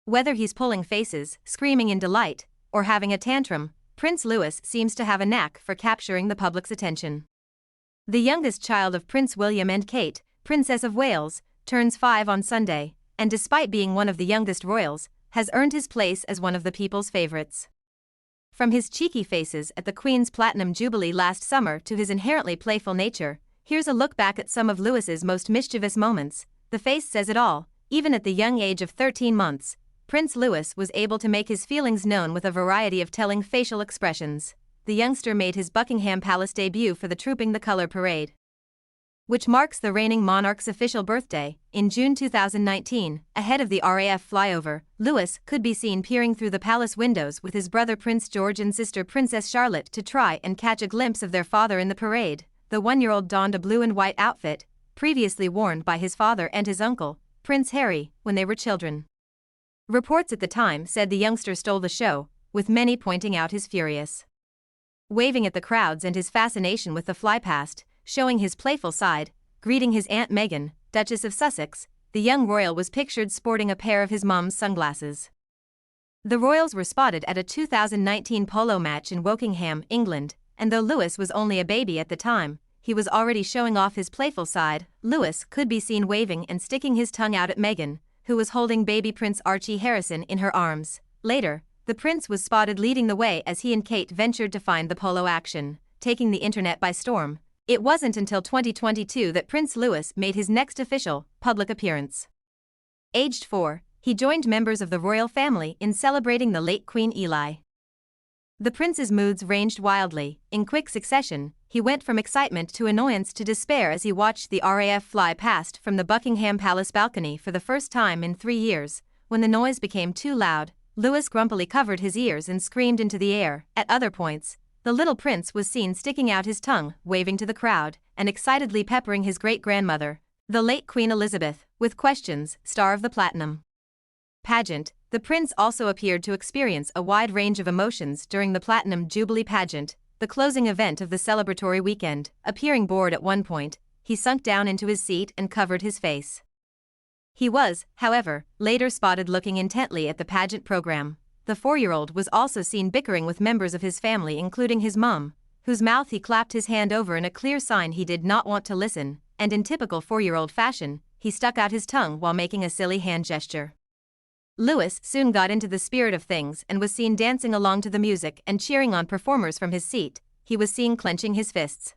Whether he's pulling faces, screaming in delight, or having a tantrum, Prince Louis seems to have a knack for capturing the public's attention. The youngest child of Prince William and Kate, Princess of Wales, turns 5 on Sunday, and despite being one of the youngest royals, has earned his place as one of the people's favourites. From his cheeky faces at the Queen's Platinum Jubilee last summer to his inherently playful nature, here's a look back at some of Louis's most mischievous moments. The face says it all. Even at the young age of 13 months, Prince Louis was able to make his feelings known with a variety of telling facial expressions. The youngster made his Buckingham Palace debut for the Trooping the Colour parade, which marks the reigning monarch's official birthday, in June 2019. Ahead of the RAF flyover, Louis could be seen peering through the palace windows with his brother Prince George and sister Princess Charlotte to try and catch a glimpse of their father in the parade. The 1-year-old donned a blue and white outfit, previously worn by his father and his uncle, Prince Harry, when they were children. Reports at the time said the youngster stole the show, with many pointing out his furious waving at the crowds and his fascination with the flypast, showing his playful side. Greeting his Aunt Meghan, Duchess of Sussex, the young royal was pictured sporting a pair of his mum's sunglasses. The royals were spotted at a 2019 polo match in Wokingham, England, and though Louis was only a baby at the time, he was already showing off his playful side. Louis could be seen waving and sticking his tongue out at Meghan, who was holding baby Prince Archie Harrison in her arms. Later, the prince was spotted leading the way as he and Kate ventured to find the polo action, taking the internet by storm. It wasn't until 2022 that Prince Louis made his next official, public appearance. Aged 4, he joined members of the royal family in celebrating the late Queen Eli. The prince's moods ranged wildly. In quick succession, he went from excitement to annoyance to despair as he watched the RAF fly past from the Buckingham Palace balcony for the first time in 3 years. When the noise became too loud, Louis grumpily covered his ears and screamed into the air. At other points, the little prince was seen sticking out his tongue, waving to the crowd, and excitedly peppering his great-grandmother, the late Queen Elizabeth, with questions. Star of the Platinum pageant, the prince also appeared to experience a wide range of emotions during the Platinum Jubilee pageant, the closing event of the celebratory weekend. Appearing bored at one point, he sunk down into his seat and covered his face. He was, however, later spotted looking intently at the pageant program. The 4-year-old was also seen bickering with members of his family, including his mum, whose mouth he clapped his hand over in a clear sign he did not want to listen, and in typical 4-year-old fashion, he stuck out his tongue while making a silly hand gesture. Louis soon got into the spirit of things and was seen dancing along to the music and cheering on performers from his seat. He was seen clenching his fists,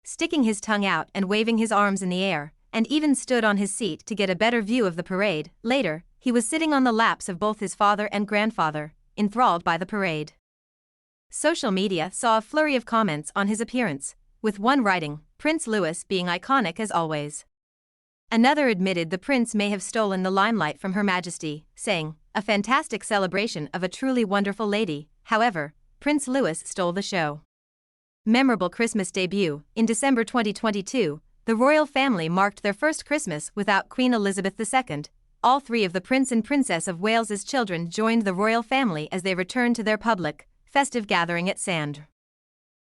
sticking his tongue out and waving his arms in the air, and even stood on his seat to get a better view of the parade. Later, he was sitting on the laps of both his father and grandfather, enthralled by the parade. Social media saw a flurry of comments on his appearance, with one writing, "Prince Louis being iconic as always." Another admitted the prince may have stolen the limelight from Her Majesty, saying, "A fantastic celebration of a truly wonderful lady." However, Prince Louis stole the show. Memorable Christmas debut. In December 2022, the royal family marked their first Christmas without Queen Elizabeth II. All 3 of the Prince and Princess of Wales's children joined the royal family as they returned to their public, festive gathering at St.